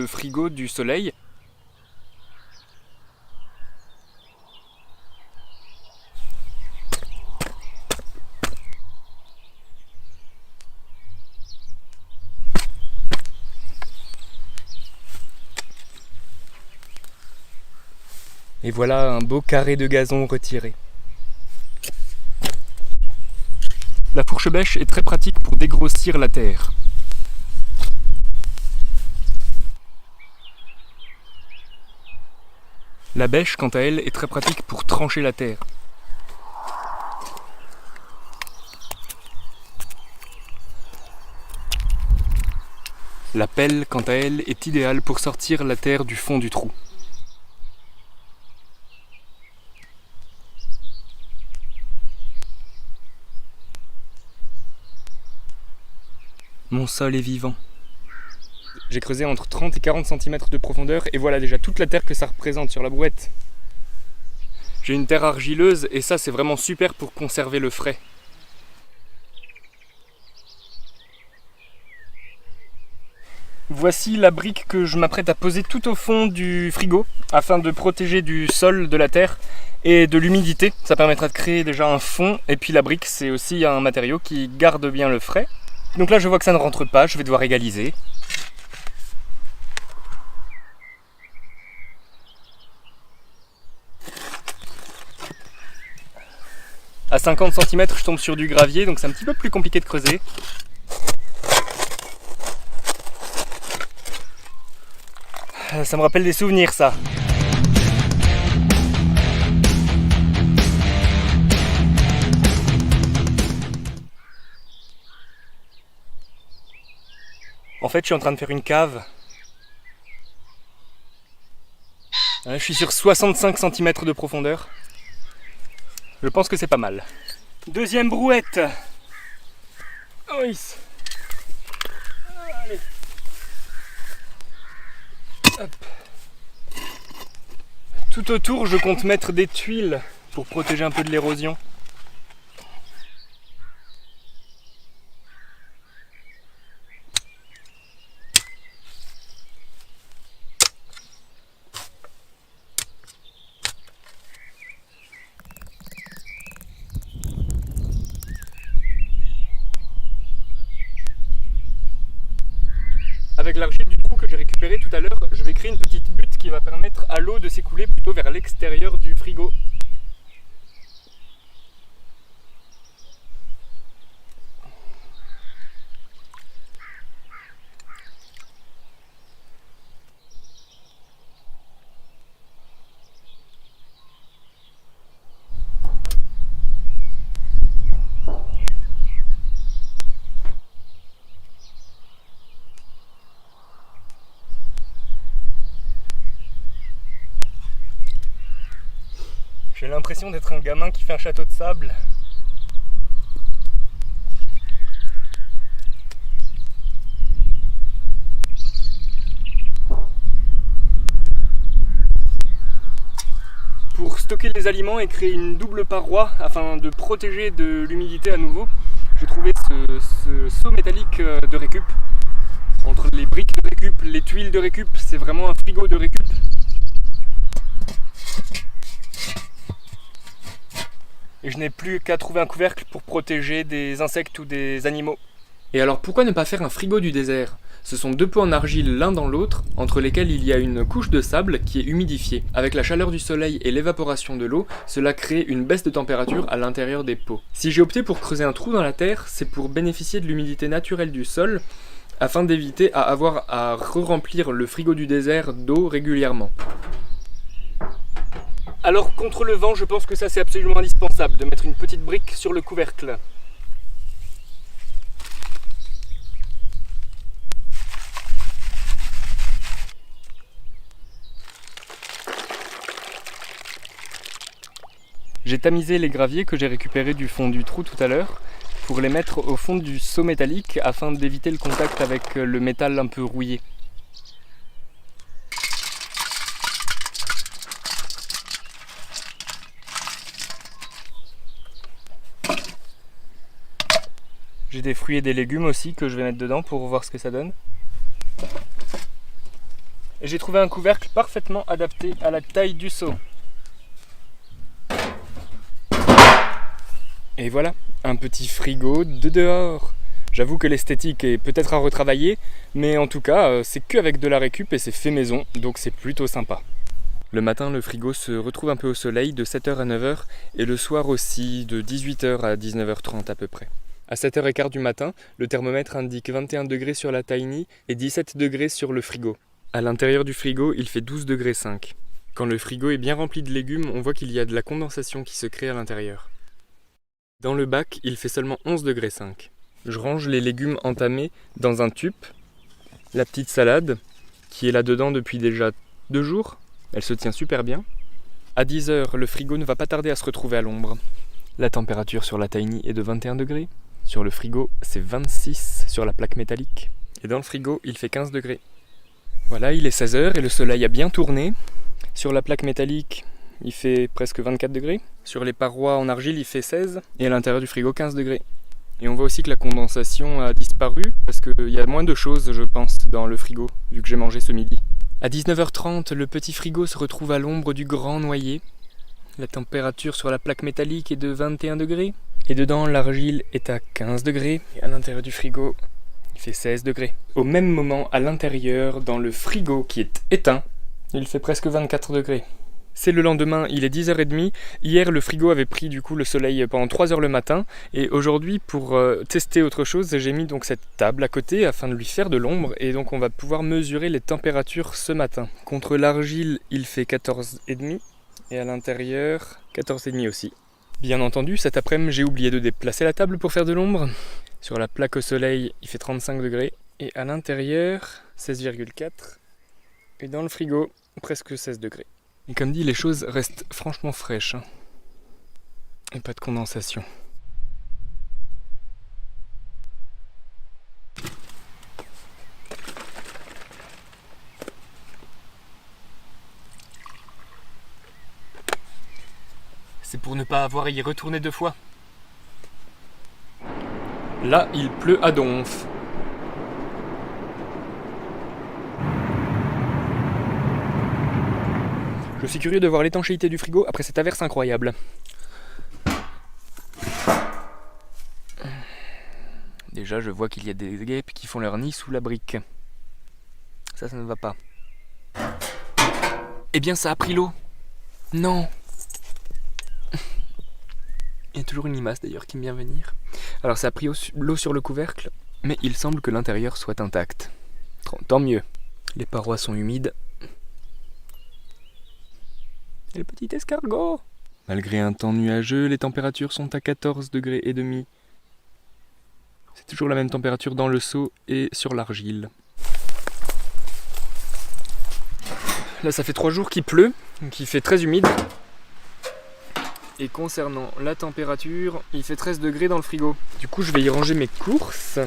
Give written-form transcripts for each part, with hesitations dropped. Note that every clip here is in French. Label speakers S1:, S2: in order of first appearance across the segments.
S1: le frigo du soleil. Et voilà un beau carré de gazon retiré. La fourche-bêche est très pratique pour dégrossir la terre. La bêche, quant à elle, est très pratique pour trancher la terre. La pelle, quant à elle, est idéale pour sortir la terre du fond du trou. Mon sol est vivant. J'ai creusé entre 30 et 40 cm de profondeur et voilà déjà toute la terre que ça représente sur la brouette. J'ai une terre argileuse et ça c'est vraiment super pour conserver le frais. Voici la brique que je m'apprête à poser tout au fond du frigo afin de protéger du sol, de la terre et de l'humidité. Ça permettra de créer déjà un fond et puis la brique c'est aussi un matériau qui garde bien le frais. Donc là je vois que ça ne rentre pas, je vais devoir égaliser. À 50 cm je tombe sur du gravier donc c'est un petit peu plus compliqué de creuser. Ça me rappelle des souvenirs ça. En fait je suis en train de faire une cave. Je suis sur 65 cm de profondeur. Je pense que c'est pas mal. Deuxième brouette. Oui. Allez. Hop. Tout autour, je compte mettre des tuiles pour protéger un peu de l'érosion. Avec l'argile du trou que j'ai récupéré tout à l'heure, je vais créer une petite butte qui va permettre à l'eau de s'écouler plutôt vers l'extérieur du frigo. J'ai l'impression d'être un gamin qui fait un château de sable. Pour stocker les aliments et créer une double paroi afin de protéger de l'humidité à nouveau, j'ai trouvé ce seau métallique de récup. Entre les briques de récup, les tuiles de récup, c'est vraiment un frigo de récup. Et je n'ai plus qu'à trouver un couvercle pour protéger des insectes ou des animaux. Et alors pourquoi ne pas faire un frigo du désert ? Ce sont deux pots en argile l'un dans l'autre, entre lesquels il y a une couche de sable qui est humidifiée. Avec la chaleur du soleil et l'évaporation de l'eau, cela crée une baisse de température à l'intérieur des pots. Si j'ai opté pour creuser un trou dans la terre, c'est pour bénéficier de l'humidité naturelle du sol, afin d'éviter à avoir à re-remplir le frigo du désert d'eau régulièrement. Alors contre le vent, je pense que ça c'est absolument indispensable, de mettre une petite brique sur le couvercle. J'ai tamisé les graviers que j'ai récupérés du fond du trou tout à l'heure pour les mettre au fond du seau métallique afin d'éviter le contact avec le métal un peu rouillé. J'ai des fruits et des légumes aussi que je vais mettre dedans pour voir ce que ça donne. Et j'ai trouvé un couvercle parfaitement adapté à la taille du seau. Et voilà, un petit frigo de dehors. J'avoue que l'esthétique est peut-être à retravailler, mais en tout cas, c'est qu'avec de la récup et c'est fait maison, donc c'est plutôt sympa. Le matin, le frigo se retrouve un peu au soleil de 7h à 9h et le soir aussi de 18h à 19h30 à peu près. À 7h15 du matin, le thermomètre indique 21 degrés sur la tiny et 17 degrés sur le frigo. À l'intérieur du frigo, il fait 12 degrés 5. Quand le frigo est bien rempli de légumes, on voit qu'il y a de la condensation qui se crée à l'intérieur. Dans le bac, il fait seulement 11 degrés 5. Je range les légumes entamés dans un tube. La petite salade, qui est là-dedans depuis déjà 2 jours. Elle se tient super bien. À 10h, le frigo ne va pas tarder à se retrouver à l'ombre. La température sur la tiny est de 21 degrés. Sur le frigo, c'est 26 sur la plaque métallique. Et dans le frigo, il fait 15 degrés. Voilà, il est 16h et le soleil a bien tourné. Sur la plaque métallique, il fait presque 24 degrés. Sur les parois en argile, il fait 16. Et à l'intérieur du frigo, 15 degrés. Et on voit aussi que la condensation a disparu parce qu'il y a moins de choses, je pense, dans le frigo, vu que j'ai mangé ce midi. À 19h30, le petit frigo se retrouve à l'ombre du grand noyer. La température sur la plaque métallique est de 21 degrés. Et dedans, l'argile est à 15 degrés. Et à l'intérieur du frigo, il fait 16 degrés. Au même moment, à l'intérieur, dans le frigo qui est éteint, il fait presque 24 degrés. C'est le lendemain, il est 10h30. Hier, le frigo avait pris du coup le soleil pendant 3h le matin. Et aujourd'hui, pour tester autre chose, j'ai mis donc cette table à côté afin de lui faire de l'ombre. Et donc on va pouvoir mesurer les températures ce matin. Contre l'argile, il fait 14,5. Et à l'intérieur, 14,5 aussi. Bien entendu, cet après-midi, j'ai oublié de déplacer la table pour faire de l'ombre. Sur la plaque au soleil, il fait 35 degrés. Et à l'intérieur, 16,4. Et dans le frigo, presque 16 degrés. Et comme dit, les choses restent franchement fraîches. Et pas de condensation. C'est pour ne pas avoir à y retourner 2 fois. Là, il pleut à donf. Je suis curieux de voir l'étanchéité du frigo après cette averse incroyable. Déjà, je vois qu'il y a des guêpes qui font leur nid sous la brique. Ça ne va pas. Eh bien, ça a pris l'eau. Non. Il y a toujours une limace d'ailleurs qui me vient venir. Alors, ça a pris l'eau sur le couvercle, mais il semble que l'intérieur soit intact. Tant mieux. Les parois sont humides. Et le petit escargot. Malgré un temps nuageux, les températures sont à 14 degrés et demi. C'est toujours la même température dans le seau et sur l'argile. Là, ça fait 3 jours qu'il pleut, donc il fait très humide. Et concernant la température, il fait 13 degrés dans le frigo. Du coup, je vais y ranger mes courses.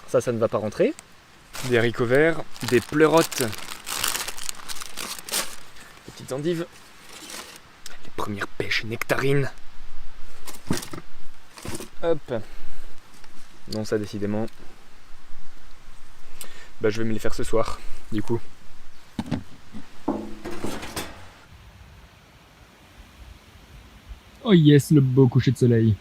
S1: Ça ne va pas rentrer. Des haricots verts, des pleurotes. Des petites endives. Les premières pêches nectarines. Hop. Non, ça décidément. Bah, je vais me les faire ce soir, du coup. Oh yes, le beau coucher de soleil.